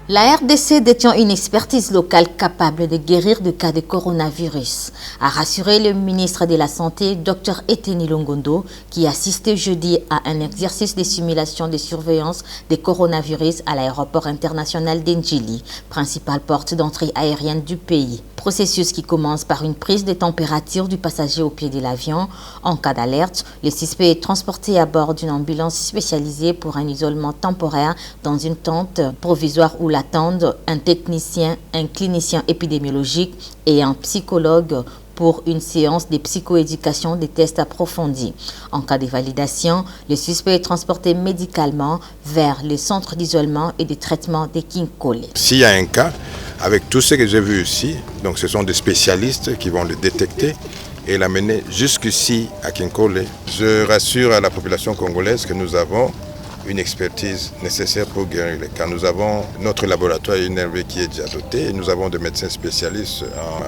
La RDC détient une expertise locale capable de guérir de cas de coronavirus, a rassuré le ministre de la Santé, Dr Eteni Longondo, qui assistait jeudi à un exercice de simulation de surveillance des coronavirus à l'aéroport international d'Ndjili, principale porte d'entrée aérienne du pays. Processus qui commence par une prise de température du passager au pied de l'avion. En cas d'alerte, le suspect est transporté à bord d'une ambulance spécialisée pour un isolement temporaire dans une tente provisoire où l'attendent un technicien, un clinicien épidémiologique et un psychologue pour une séance de psychoéducation des tests approfondis. En cas de validation, le suspect est transporté médicalement vers le centre d'isolement et de traitement de Kinkole. S'il y a un cas, avec tout ce que j'ai vu ici, donc ce sont des spécialistes qui vont le détecter et l'amener jusqu'ici à Kinkole. Je rassure à la population congolaise que nous avons une expertise nécessaire pour guérir les cas. Nous avons notre laboratoire INRV qui est déjà doté et nous avons des médecins spécialistes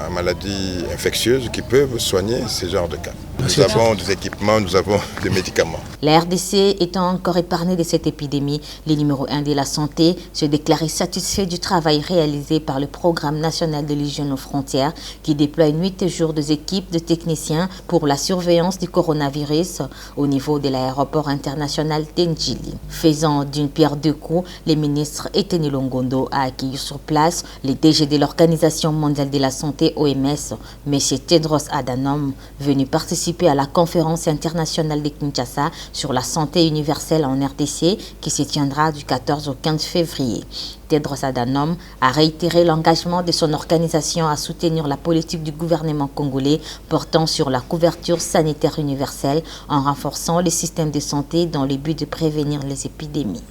en maladies infectieuses qui peuvent soigner ce genre de cas. Nous avons des équipements, nous avons des médicaments. La RDC étant encore épargnée de cette épidémie, le numéro 1 de la santé se déclarait satisfait du travail réalisé par le Programme national de l'hygiène aux frontières qui déploie 8 jours des équipes de techniciens pour la surveillance du coronavirus au niveau de l'aéroport international d'Ndjili. Faisant d'une pierre deux coups, le ministre Eteni Longondo a accueilli sur place le DG de l'Organisation mondiale de la santé OMS, M. Tedros Adhanom, venu participer à la conférence internationale de Kinshasa sur la santé universelle en RDC qui se tiendra du 14 au 15 février. Tedros Adhanom a réitéré l'engagement de son organisation à soutenir la politique du gouvernement congolais portant sur la couverture sanitaire universelle en renforçant le système de santé dans le but de prévenir les épidémies.